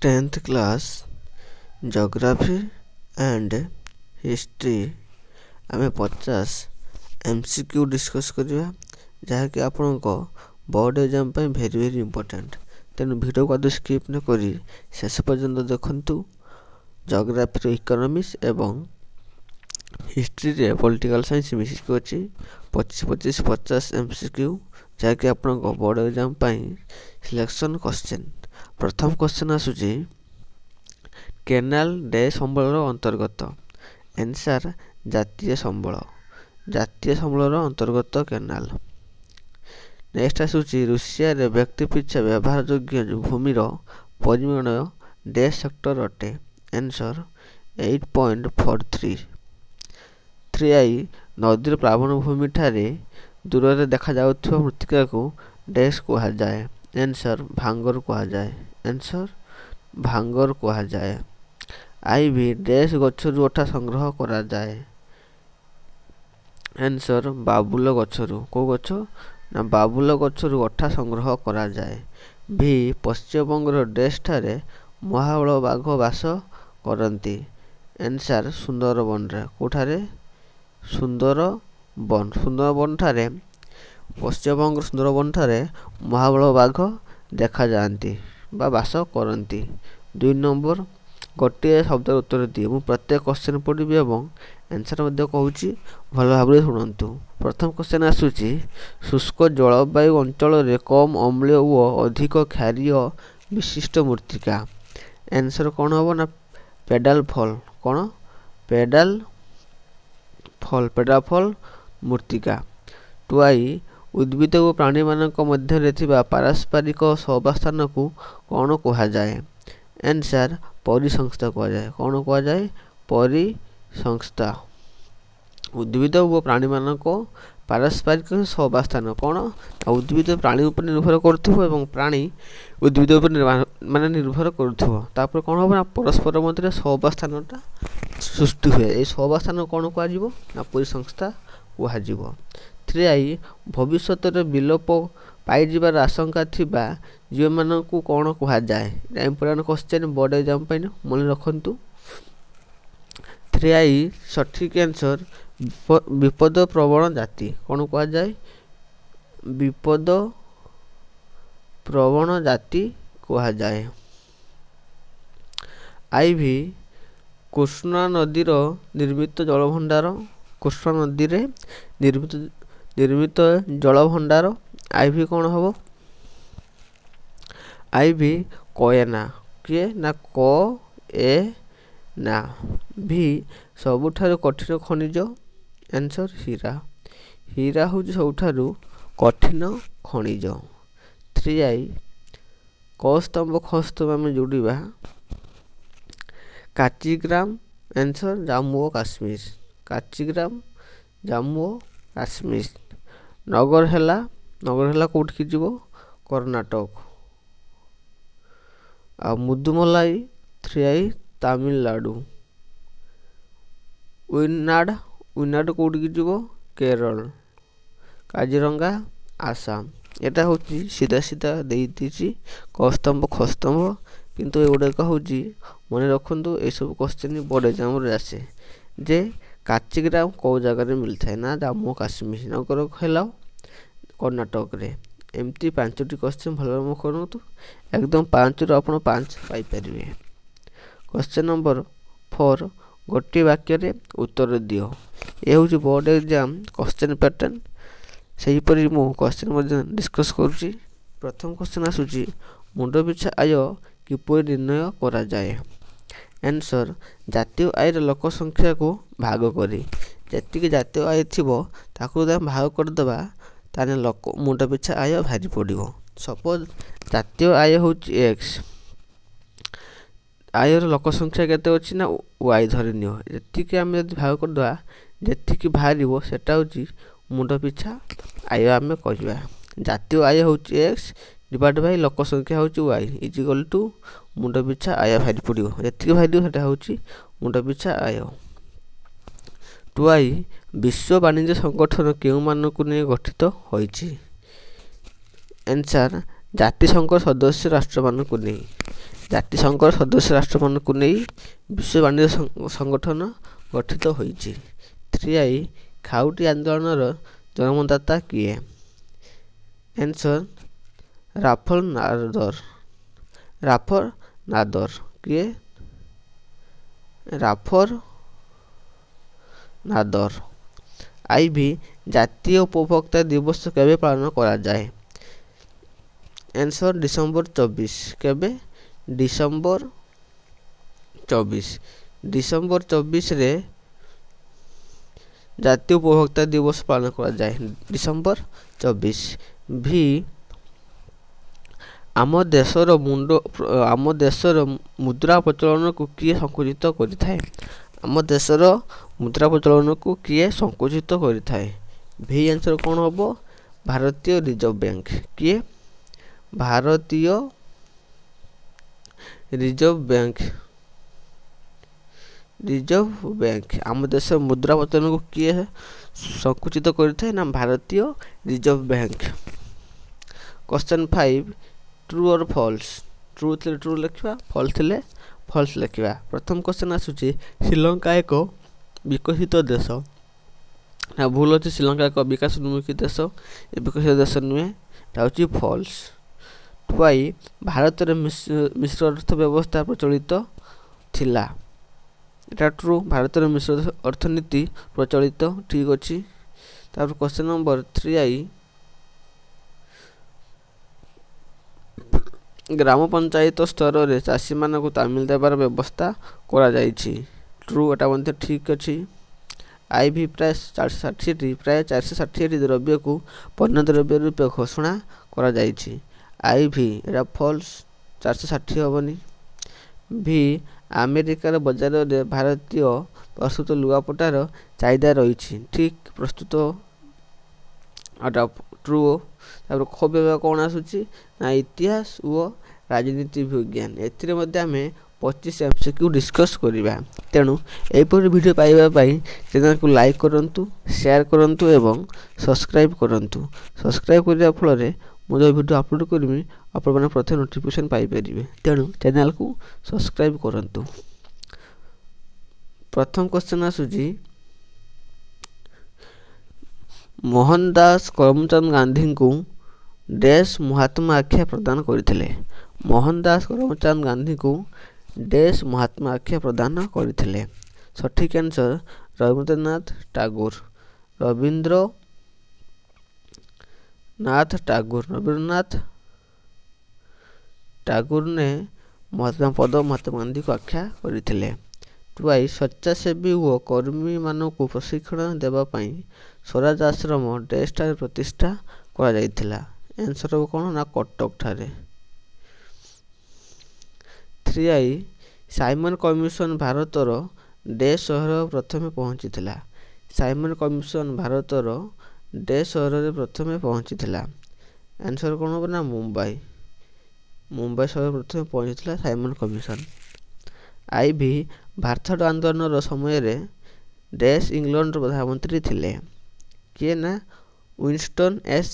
10th class geography and history आम 50 MCQ discuss करवा जहाँकि आपण बोर्ड एग्जाम भेरी भेरी इंपोर्टेंट तेणु वीडियो को आदि स्किप न करी शेष पर्यंत देखंतु। जियोग्राफी इकोनॉमिक्स एवं हिस्ट्री रे पॉलिटिकल साइंस मिसिक अच्छी 25-50 MCQ जहाँकि आपण बोर्ड एग्जाम सिलेक्शन क्वेश्चन। प्रथम क्वेश्चन आसुची केनाल डे संबल अंतर्गत आंसर जातीय संबल अंतर्गत केनाल। नेक्स्ट आसुची रूसिया रे व्यक्ति पिछा व्यवहार योग्य भूमि परिमाण डे सेक्टर अटे आंसर 8.43। 3i नदीर प्लावन भूमि ठारे दूर रे देखा जाउथुवा मृत्तिका को डैश कहा जाए आंसर भांगर कहा जाए आंसर भांगर कहा जाए। आईवी डैश गछरु अठा संग्रह करा जाए आंसर बाबुल गछरु को गछ ना बाबुल गछरु अठा संग्रह करा जाए। भी पश्चिमबंगर डैश ठारे महाबल बाघ वास करती आंसर सुंदरबन रे कोठारे सुंदरबन ठारे पश्चिमबंग सुंदरबन ठारे महाबल बाघ देखा जाती बा वास करती। 2 नंबर गोटे शब्द उत्तर दिए मु प्रत्येक क्वेश्चन पढ़ी एवं आंसर कहूँ भल भाव शुणु। प्रथम क्वेश्चन आसूची शुष्क जलवायु अंचल रे कम अम्लीय और अधिक क्षारीय विशिष्ट मृत्तिका आंसर कौन हम ना पेडाल फल कौन पेडाल फल मृत्तिका। 2i उद्भिद और प्राणी मानक मध्य थिबा पारस्परिक सहवास्थान को कौन कहा जाए आंसर परिसंस्था कहा जाए कौन कहा जाए परिसंस्था। उद्भिद और प्राणी मानक पारस्परिक सहवास्थान कौन उद्भिद प्राणी उपर निर्भर करुथुबो एवं प्राणी उद्भिद उपर माने निर्भर करुथुबो तापर कौन हम परस्पर मध्य सहवास्थानटा सृष्टि हुए ए सहवास्थान कौन कहा जिवो ना परिसंस्था कहा जिवो। 3i भविष्यत विलोप पाइबार आशंका थिबा जीव मान को कौन कहा जाए इंपोर्टेंट क्वेश्चन बोर्ड एग्जाम मन रखु। 3i सठिक आंसर विपद प्रवण जाति कौन कहा जाए विपद प्रवण जाति कहा जाए। आईवी कृष्णा नदीर निर्मित जलभंडार कृष्णा नदी रे निर्मित जलभंडार आईवी कौन हम आईवी कोयना किए ना क ए ना। भी सबुठारु कठिन खनिज आंसर हीरा हूँ सबुठारु कठिन खनिज। 3i क स्तंभ ख स्तंभ आम जोड़ा काचीग्राम आंसर जम्मू और काश्मीर काचीग्राम जम्मू और काश्मीर। नगरहेला कौटि जीव कर्णाटक आ मुदुमलाई 3i तमिलनाडु। उइनाड कौटि जीव केरल काजीरंगा आसाम। एटा हूँ सीधा सीधा देती क स्तंभ ख स्तंभ किंतु एगुड़ाक हूँ मन रखु ये सब क्वेश्चन बोर्ड एग्जाम आसे जे काचीग्राम कौ जगह मिलता है ना जम्मू काश्मीर नगर है कर्णाटक रे एमती 5टी क्वेश्चन भल करूँ एकदम 5 रु आप 5 पाइपर। क्वेश्चन नंबर 4 गोटे वाक्य रे उत्तर दियो ये हूँ बोर्ड एग्जाम क्वेश्चन पैटर्न सेहीपरि मु क्वेश्चन डिस्कस करुँची। प्रथम क्वेश्चन आसूची मुंड पिछा आय किपर निर्णय करा जाए आंसर जातीय आय लोक संख्या को भाग करी जी जातीय आय थी ताकू भाग करदे ताने लोक मुंड पिछा आय भारी पड़ो। सपोज जातीय आय हूँ एक्स आयर लोक संख्या केते अच्छी ना वाई धरी नियो जी आम जब भाग करदे जी बाहर सेटा हूँ मुंड पिछा आय आम कह जातीय आय हूँ एक्स डिवाइड बाय लोक संख्या हूँ वाई इजिकल टू मुंड पिछा आय भारी पड़ो जी भारी सेटा हूँ मुंड पिछा आय। 2i विश्व वाणिज्य संगठन केउ मानकु ने गठित होइछि आंसर जातिसंघ सदस्य राष्ट्र मानकु नहीं ଜାତିସଂଘର ସଦସ୍ୟ ରାଷ୍ଟ୍ରମାନଙ୍କୁ ନେଇ ବିଶ୍ୱ ବାଣିଜ୍ୟ ସଂଗଠନ ଗଠିତ ହୋଇଛି। 3I ଖାଉଟି ଆନ୍ଦୋଳନର ଜନ୍ମଦାତା କିଏ? Answer Rafael Nadar. କିଏ? ରାଫାଲ ନାଦର। IV ଜାତୀୟ ଉପଭୋକ୍ତା ଦିବସ କେବେ ପାଳନ କରାଯାଏ? Answer December 24। କେବେ? ଡିସେମ୍ବର 24। ଡିସେମ୍ବର 24ରେ ଜାତୀୟ ଉପଭୋକ୍ତା ଦିବସ ପାଳନ କରାଯାଏ। ଡିସେମ୍ବର 24। ଭି ଆମ ଦେଶର ମୁଦ୍ରା ପ୍ରଚଳନକୁ କିଏ ସଂକୁଚିତ କରିଥାଏ? ଆମ ଦେଶର ମୁଦ୍ରା ପ୍ରଚଳନକୁ କିଏ ସଂକୁଚିତ କରିଥାଏ? ଭି ଆନ୍ସର୍ କ'ଣ ହେବ? ଭାରତୀୟ ରିଜର୍ଭ ବ୍ୟାଙ୍କ। କିଏ? ଭାରତୀୟ ରିଜର୍ଭ ବ୍ୟାଙ୍କ। ଆମ ଦେଶର ମୁଦ୍ରା ପ୍ରଚଳନକୁ କିଏ ସଂକୁଚିତ କରିଥାଏ? ନା ଭାରତୀୟ ରିଜର୍ଭ ବ୍ୟାଙ୍କ। କ୍ୱେଶ୍ଚନ୍ 5 ଟ୍ରୁ ଅର୍ ଫଲ୍ସ? ଟ୍ରୁ ଥିଲେ ଟ୍ରୁ ଲେଖିବା, ଫଲ୍ସ ଥିଲେ ଫଲ୍ସ ଲେଖିବା। ପ୍ରଥମ କ୍ୱେଶ୍ଚନ୍ ଆସୁଛି ଶ୍ରୀଲଙ୍କା ଏକ ବିକଶିତ ଦେଶ। ନା ଭୁଲ ଅଛି, ଶ୍ରୀଲଙ୍କା ଏକ ବିକାଶୋନ୍ମୁଖୀ ଦେଶ। ଏ ବିକଶିତ ଦେଶ ନୁହେଁ, ଏଟା ହେଉଛି ଫଲ୍ସ। 2I ଭାରତରେ ମିଶ୍ର ଅର୍ଥ ବ୍ୟବସ୍ଥା ପ୍ରଚଳିତ ଥିଲା। ଏଟା ଟ୍ରୁ, ଭାରତରେ ମିଶ୍ର ଅର୍ଥନୀତି ପ୍ରଚଳିତ, ଠିକ୍ ଅଛି। ତାପରେ କ୍ୱେଶ୍ଚନ୍ ନମ୍ବର 3I ଗ୍ରାମ ପଞ୍ଚାୟତ ସ୍ତରରେ ଚାଷୀମାନଙ୍କୁ ତାଲିମ ଦେବାର ବ୍ୟବସ୍ଥା କରାଯାଇଛି। ଟ୍ରୁ, ଏଟା ମଧ୍ୟ ଠିକ୍ ଅଛି। IV ପ୍ରାୟ 460ଟି ଦ୍ରବ୍ୟକୁ ପଣ୍ୟ ଦ୍ରବ୍ୟ ରୂପେ ଘୋଷଣା କରାଯାଇଛି। IV ଏଟା ଫଲ୍ସ, 460 ହେବନି। ଭି ଆମେରିକାର ବଜାରରେ ଭାରତୀୟ ପ୍ରସ୍ତୁତ ଲୁଗାପଟାର ଚାହିଦା ରହିଛି। ଠିକ୍, ପ୍ରସ୍ତୁତ, ଏଟା ଟ୍ରୁ। ତାପରେ ଖ ବିଭାଗ କ'ଣ ଆସୁଛି? ନା ଇତିହାସ ଓ ରାଜନୀତି ବିଜ୍ଞାନ। ଏଥିରେ ମଧ୍ୟ ଆମେ 25 MCQ ଡିସ୍କସ୍ କରିବା। ତେଣୁ ଏହିପରି ଭିଡ଼ିଓ ପାଇବା ପାଇଁ ଚ୍ୟାନେଲକୁ ଲାଇକ୍ କରନ୍ତୁ, ସେୟାର କରନ୍ତୁ ଏବଂ ସବସ୍କ୍ରାଇବ୍ କରନ୍ତୁ। ସବସ୍କ୍ରାଇବ୍ କରିବା ଫଳରେ ମୁଁ ଯେଉଁ ଭିଡ଼ିଓ ଅପଲୋଡ଼ କରିବି ଆପଣମାନେ ପ୍ରଥମେ ନୋଟିଫିକେସନ୍ ପାଇପାରିବେ। ତେଣୁ ଚ୍ୟାନେଲକୁ ସବସ୍କ୍ରାଇବ୍ କରନ୍ତୁ। ପ୍ରଥମ କ୍ୱେଶ୍ଚନ୍ ଆସୁଛି ମୋହନଦାସ କରମଚାନ୍ଦ ଗାନ୍ଧୀଙ୍କୁ ଡେସ୍ ମହାତ୍ମା ଆଖ୍ୟା ପ୍ରଦାନ କରିଥିଲେ? ମୋହନଦାସ କରମଚାନ୍ଦ ଗାନ୍ଧୀଙ୍କୁ ଡେସ୍ ମହାତ୍ମା ଆଖ୍ୟା ପ୍ରଦାନ କରିଥିଲେ? ସଠିକ୍ ଆନ୍ସର୍ ରବୀନ୍ଦ୍ରନାଥ ଟାଗୋର। रविंद्रनाथ ଟାଗୋର ने महात्मा गांधी को आख्या करथिले। 2I ସ୍ୱେଚ୍ଛାସେବୀ ଓ କର୍ମୀମାନଙ୍କୁ ପ୍ରଶିକ୍ଷଣ ଦେବା ପାଇଁ ସ୍ୱରାଜ ଆଶ୍ରମ ଡେସ୍ ଠାରେ ପ୍ରତିଷ୍ଠା କରାଯାଇଥିଲା? ଆନ୍ସର୍ ହେବ କ'ଣ? ନା କଟକ ଠାରେ। 3I ସାଇମନ୍ କମିଶନ ଭାରତର ଡେସ୍ ସହର ପ୍ରଥମେ ପହଞ୍ଚିଥିଲା? ସାଇମନ୍ କମିଶନ ଭାରତର ଡେସ୍ ସହରରେ ପ୍ରଥମେ ପହଞ୍ଚିଥିଲା? ଆନ୍ସର୍ କ'ଣ ହେବ? ନା ମୁମ୍ବାଇ ସହରରେ ପ୍ରଥମେ ପହଞ୍ଚିଥିଲା ସାଇମନ୍ କମିଶନ। IV ଭାରତ ଛାଡ଼ ଆନ୍ଦୋଳନର ସମୟରେ ଡେସ୍ ଇଂଲଣ୍ଡର ପ୍ରଧାନମନ୍ତ୍ରୀ ଥିଲେ? କିଏ? ନା ୱିନଷ୍ଟନ୍ ଏସ୍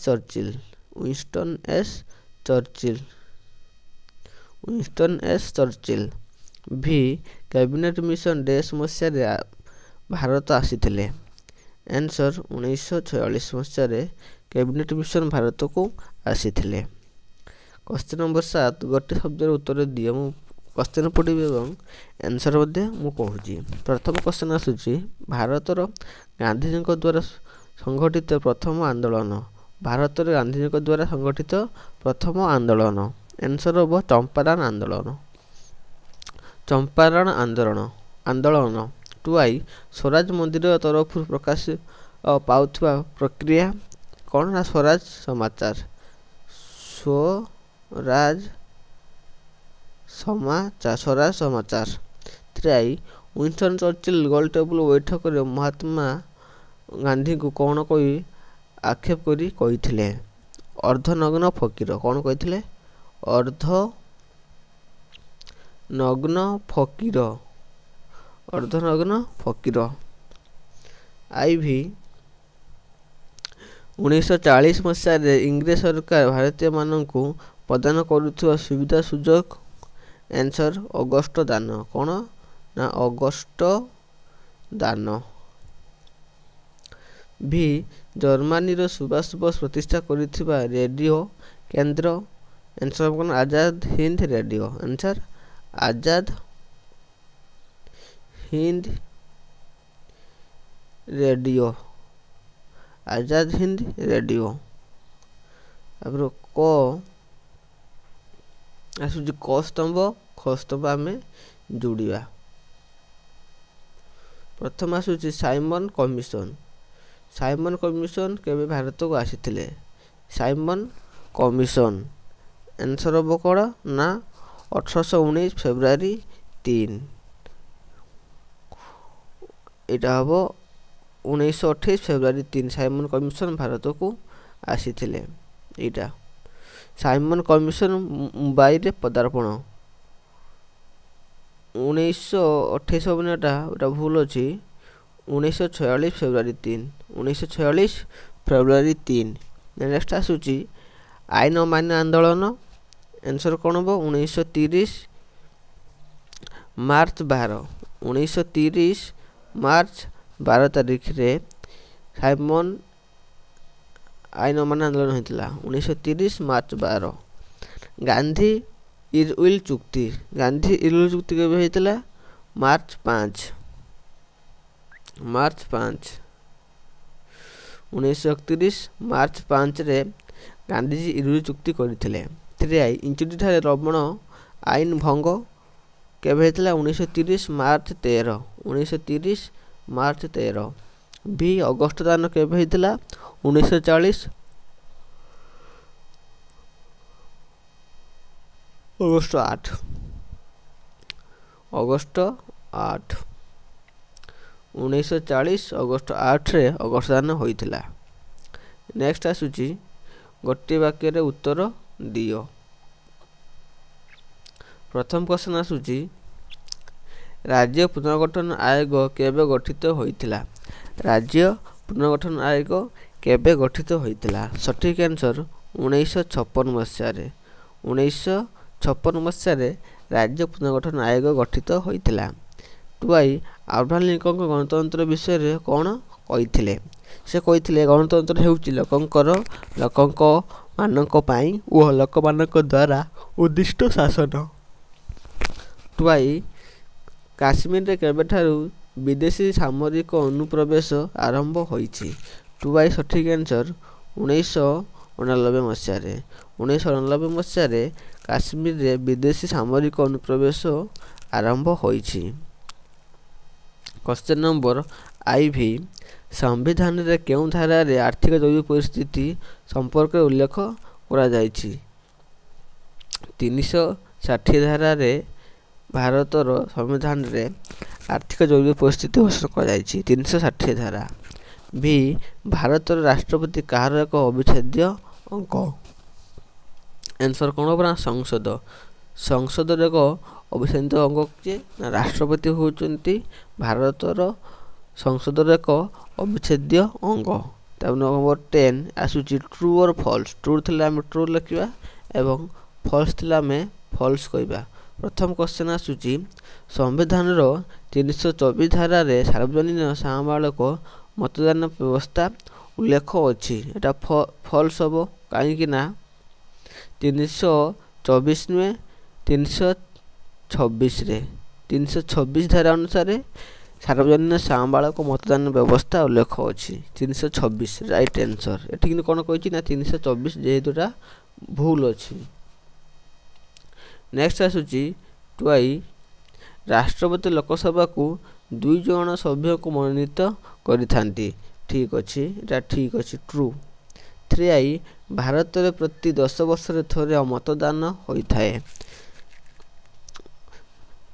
ଚର୍ଚ୍ଚିଲ୍। ଭି କ୍ୟାବିନେଟ୍ ମିଶନ ଡେସ୍ ମସିହାରେ ଭାରତ ଆସିଥିଲେ? ଆନ୍ସର୍ 1946 ମସିହାରେ କ୍ୟାବିନେଟ୍ ମିଶନ ଭାରତକୁ ଆସିଥିଲେ। କ୍ୱେଶ୍ଚନ୍ ନମ୍ବର 7 ଗୋଟିଏ ଶବ୍ଦର ଉତ୍ତର ଦିଅ। ମୁଁ କ୍ୱେଶ୍ଚନ୍ ପଢ଼ିବି ଏବଂ ଆନ୍ସର୍ ମଧ୍ୟ ମୁଁ କହୁଛି। ପ୍ରଥମ କ୍ୱେଶ୍ଚନ୍ ଆସୁଛି ଭାରତର ଗାନ୍ଧୀଜୀଙ୍କ ଦ୍ୱାରା ସଂଗଠିତ ପ୍ରଥମ ଆନ୍ଦୋଳନ? ଭାରତରେ ଗାନ୍ଧୀଜୀଙ୍କ ଦ୍ୱାରା ସଂଗଠିତ ପ୍ରଥମ ଆନ୍ଦୋଳନ ଆନ୍ସର୍ ହେବ ଚମ୍ପାରଣ ଆନ୍ଦୋଳନ। 2I ସ୍ୱରାଜ ମନ୍ଦିର ତରଫରୁ ପ୍ରକାଶ ପାଉଥିବା ପ୍ରକ୍ରିୟା କ'ଣ? ନା ସ୍ୱରାଜ ସମାଚାର। 3I ୱିନଷ୍ଟନ୍ ଚର୍ଚ୍ଚିଲ୍ ଗୋଲଟେବୁଲ ବୈଠକରେ ମହାତ୍ମା ଗାନ୍ଧୀଙ୍କୁ କ'ଣ କହି ଆକ୍ଷେପ କରି କହିଥିଲେ? ଅର୍ଦ୍ଧନଗ୍ନ ଫକୀର। କ'ଣ କହିଥିଲେ? ଅର୍ଦ୍ଧନଗ୍ନ ଫକୀର। IV 1940 ମସିହାରେ ଇଂରେଜ ସରକାର ଭାରତୀୟମାନଙ୍କୁ ପ୍ରଦାନ କରୁଥିବା ସୁବିଧା ସୁଯୋଗ आंसर अगस्ट दान कौन ना अगस्ट दान। भी जर्मनी रो सुभाष बोस प्रतिष्ठा करिथिबा रेडियो केंद्र आंसर कौन Azad Hind radio answer Azad Hind radio Azad Hind radio. तापर क आसुची क स्तंभ ख स्तंभ आमे जोड़िया। प्रथम आसुची साइमन कमिशन। साइमन कमिशन केबे भारत को आसीथिले साइमन कमिशन आंसर हम कौन ना 1819 फेब्रुआरी 3 यहाँ हम 1928 फेब्रुआरी 3 साइमन कमिशन भारत को आसीथिले। यहाँ साइमन कमिशन मुंबई रे पदार्पण 1928 होता भूल अच्छी 1946 फेब्रुआरी 3 1946 फेब्रुआरी 3। नेक्स्ट आसूची आईन अमान्य आंदोलन आंसर कौन हम 1930 मार्च 12 1930 मार्च 12 तारीख रे साइमन आईन अमान्य आंदोलन होता 1930 मार्च 12। गांधी इरविल चुक्ति गांधी इरविल चुक्ति केबे होता मार्च 5 1931 मार्च 5 रे गांधीजी इरविल चुक्ति करथिले। 3 इंचुटी ठारे लवण आईन भंग केबे होता 1930 मार्च 13 1930 मार्च 13। भी अगस्त दान केबे होता 1940 अगस्त 8 1940 अगस्त 8 रे अगस्त दान होइथिला। नेक्स्ट आसुची गोटे वाक्य रे उत्तर दियो। प्रथम क्वेश्चन आसुची राज्य पुनर्गठन आयोग केबे गठित होइथिला राज्य पुनर्गठन आयोग केबे गठित होइथिला सठिक आंसर 1956 मसीह रे 1956 मसीह रे राज्य पुनर्गठन आयोग गठित होइथिला। टुआई अब्राहम लिंकन गणतंत्र विषय रे कौन कहिथिले से कहिथिले गणतंत्र हेउची लोकंक मानक पाई ओ लोक मानक द्वारा उद्दिष्ट शासन। टुआई काश्मीर रे केबेठारू विदेशी सामरिक अनुप्रवेश आरंभ होईछि टुआई सठिक आंसर 1989 मसीह रे 1989 मसीह रे काश्मीर रे विदेशी सामरिक अनुप्रवेश आरंभ होईछि। क्वेश्चन नंबर IV संविधान रे केउं धारा रे आर्थिक जैविक परिस्थिति संपर्क उल्लेख करा जायछि 360 धारा रे भारतर संविधान रे आर्थिक जैविक परिस्थिति घोषणा करा जायछि 360 धारा। भी भारतर राष्ट्रपति कहार एक अविच्छेद्य अंग आंसर कौन होना संसद संसद एक अविच्छेद्य अंग किए ना राष्ट्रपति होउचंती भारतर संसद एक अविच्छेद्य अंग। नंबर 10 आसुची ट्रू और फॉल्स ट्रू थिला हम ट्रू लिखिबा एवं फॉल्स थिला हम फॉल्स कहबा। प्रथम क्वेश्चन आसुची संविधान रो 324 धारा रे सार्वजनिक सामाजिक मतदान व्यवस्था उल्लेख अछि एटा फॉल्स हबो काहे ना 324 नुए 326 रे 326 धारा अनुसार सार्वजनिक सामाजिक मतदान व्यवस्था उल्लेख अछि 326 राइट आंसर। एठी कि कोन कहछि ना 324 जेहेतुटा भूल अछि। नेक्स्ट आसुची टुआई राष्ट्रपति लोकसभा को 2 जन सभ्य को मनोनीत करिथांती ठीक अछि एटा ठीक अछि ट्रू। 3 भारत रे प्रति 10 वर्ष रे थोरे मतदान होइथाय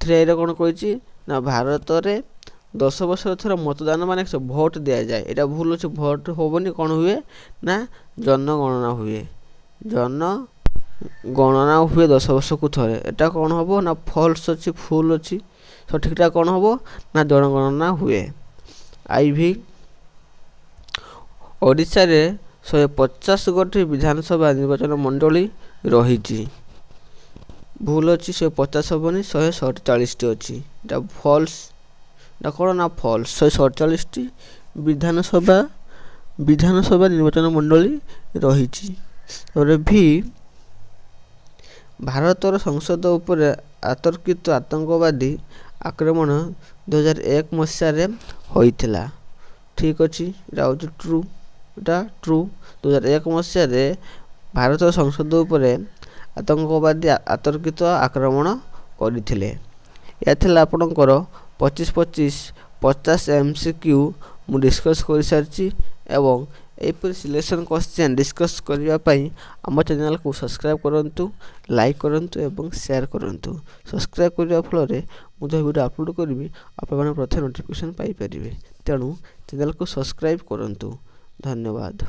3 रे कोन कहछि ना भारत रे 10 वर्ष रे थोरे मतदान माने भोट दिया जाए एटा भूल अछि भोट होबनी कोन हुए ना जनगणना हुए जनगणना हुए 10 वर्ष को थोरे एटा कोन होबो ना फॉल्स अछि फुल अछि सठिकटा कोन होबो ना जनगणना हुए। IV ओडिशा रे 150 गोटी विधानसभा निर्वाचन मंडली रही भूल अच्छी 150 हेनी 147 अच्छी एटा फॉल्स एटा कौन ना फॉल्स 147 विधानसभा निर्वाचन मंडली रही भी भारतर संसद उपर आतर्कित आतंकवादी आक्रमण 2001 मसीह होइथिला। ठीक अच्छी एटा हूँ ट्रू एटा ट्रू 2001 मसीह भारत संसद उपर आतंकवादी आतर्कित आक्रमण करथिले। या थिला आपणकर 25-50 MCQ मु डिस्कस कर सारी एवं एपरी सिलेक्शन क्वेश्चन डिस्कस करने आम चैनल को सब्सक्राइब करंतु, लाइक करंतु एवं शेयर करंतु। सब्सक्राइब करने फल मुझे वीडियो अपलोड करी आप प्रथम नोटिफिकेशन पाई परिबे। तेणु चैनल को सब्सक्राइब करंतु। धन्यवाद।